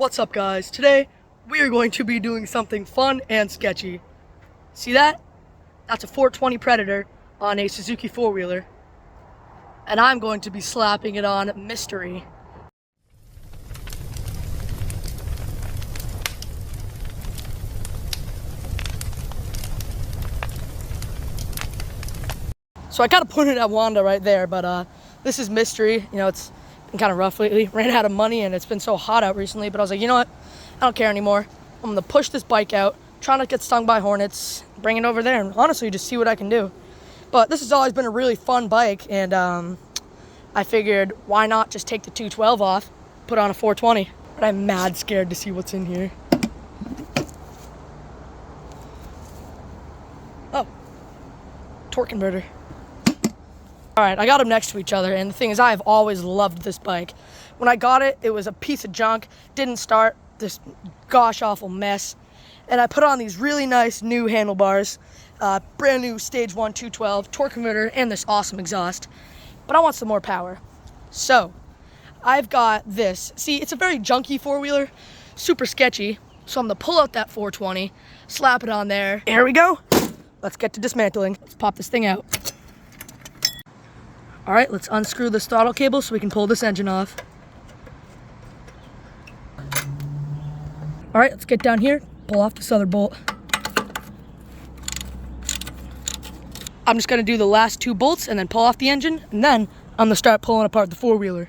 What's up, guys? Today we are going to be doing something fun and sketchy. See that? That's a 420 Predator on a Suzuki four-wheeler. And I'm going to be slapping it on Mystery. So I kind of pointed at Wanda right there, but this is Mystery. You know, it's been kind of rough lately. Ran out of money and it's been so hot out recently, but I was like, you know what? I don't care anymore. I'm gonna push this bike out, try not to get stung by hornets, bring it over there, and honestly just see what I can do. But this has always been a really fun bike, and I figured why not just take the 212 off, put on a 420. But I'm mad scared to see what's in here. Oh, torque converter. All right, I got them next to each other, and the thing is, I've always loved this bike. When I got it, it was a piece of junk, didn't start, this gosh awful mess. And I put on these really nice new handlebars, brand new Stage 1 212, torque converter, and this awesome exhaust. But I want some more power. So, I've got this. See, it's a very junky four-wheeler, super sketchy. So I'm gonna pull out that 420, slap it on there. Here we go. Let's get to dismantling. Let's pop this thing out. All right, let's unscrew this throttle cable so we can pull this engine off. All right, let's get down here, pull off this other bolt. I'm just gonna do the last two bolts and then pull off the engine, and then I'm gonna start pulling apart the four-wheeler.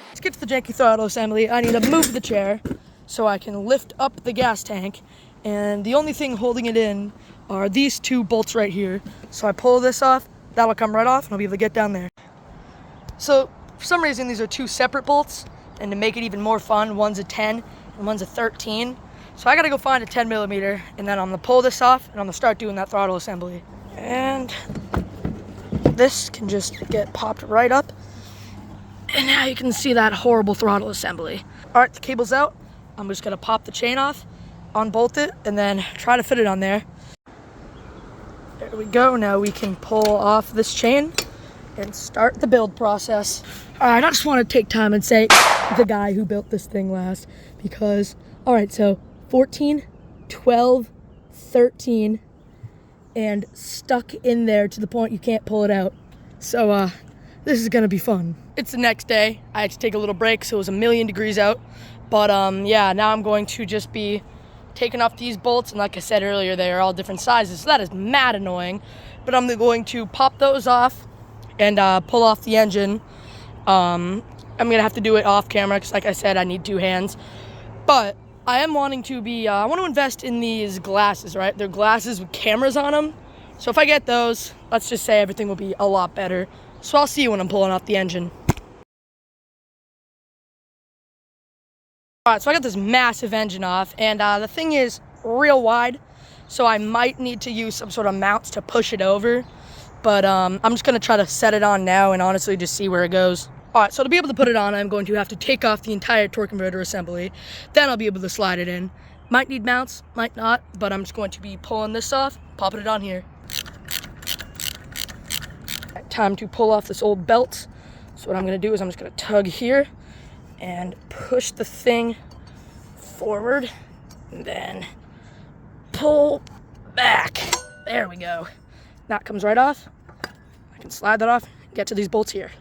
Let's get to the janky throttle assembly. I need to move the chair so I can lift up the gas tank, and the only thing holding it in are these two bolts right here. So I pull this off, that'll come right off, and I'll be able to get down there. So, for some reason, these are two separate bolts, and to make it even more fun, one's a 10 and one's a 13. So I gotta go find a 10 millimeter, and then I'm gonna pull this off, and I'm gonna start doing that throttle assembly. And this can just get popped right up, and now you can see that horrible throttle assembly. All right, the cable's out. I'm just gonna pop the chain off, unbolt it, and then try to fit it on there. There we go. Now we can pull off this chain and start the build process. All right, I just want to take time and say the guy who built this thing last, because, all right, so 14, 12, 13, and stuck in there to the point you can't pull it out. So this is gonna be fun. It's the next day. I had to take a little break, so it was a million degrees out. But yeah, now I'm going to just be taking off these bolts, and like I said earlier, they are all different sizes, so that is mad annoying. But I'm going to pop those off and pull off the engine. I'm gonna have to do it off camera because, like I said, I need two hands. But I am wanting to be, I want to invest in these glasses, right? They're glasses with cameras on them. So if I get those, let's just say everything will be a lot better. So I'll see you when I'm pulling off the engine. All right, so I got this massive engine off, and the thing is real wide, so I might need to use some sort of mounts to push it over, but I'm just gonna try to set it on now and honestly just see where it goes. All right, so to be able to put it on, I'm going to have to take off the entire torque converter assembly, then I'll be able to slide it in. Might need mounts, might not, but I'm just going to be pulling this off, popping it on here. Right, time to pull off this old belt. So what I'm gonna do is I'm just gonna tug here and push the thing forward, and then pull back. There we go. That comes right off. I can slide that off and get to these bolts here.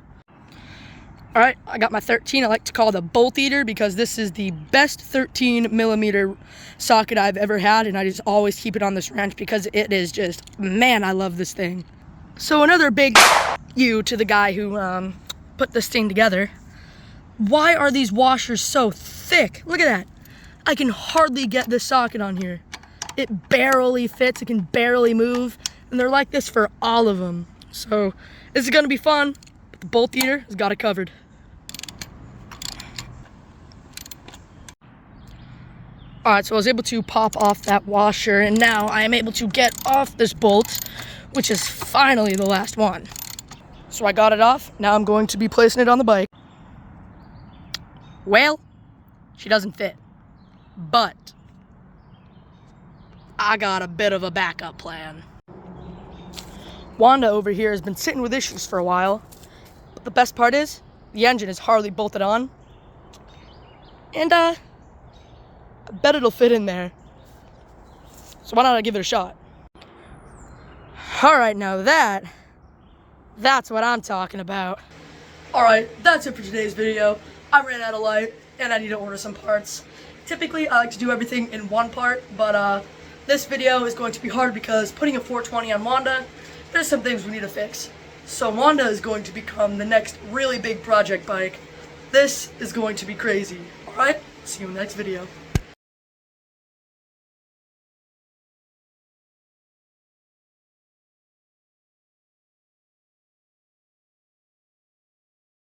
All right, I got my 13. I like to call it a bolt eater because this is the best 13 millimeter socket I've ever had, and I just always keep it on this wrench because it is just, man, I love this thing. So another big you to the guy who put this thing together. Why are these washers so thick? Look at that. I can hardly get this socket on here. It barely fits, it can barely move, and they're like this for all of them. So this is gonna be fun, but the bolt eater has got it covered. All right, so I was able to pop off that washer, and now I am able to get off this bolt, which is finally the last one. So I got it off, now I'm going to be placing it on the bike. Well, she doesn't fit, but I got a bit of a backup plan. Wanda over here has been sitting with issues for a while, but the best part is the engine is hardly bolted on, And I bet it'll fit in there. So why not I give it a shot? Alright, now that's what I'm talking about. Alright, that's it for today's video. I ran out of light and I need to order some parts. Typically, I like to do everything in one part, but this video is going to be hard because putting a 420 on Wanda, there's some things we need to fix. So Wanda is going to become the next really big project bike. This is going to be crazy. Alright, see you in the next video.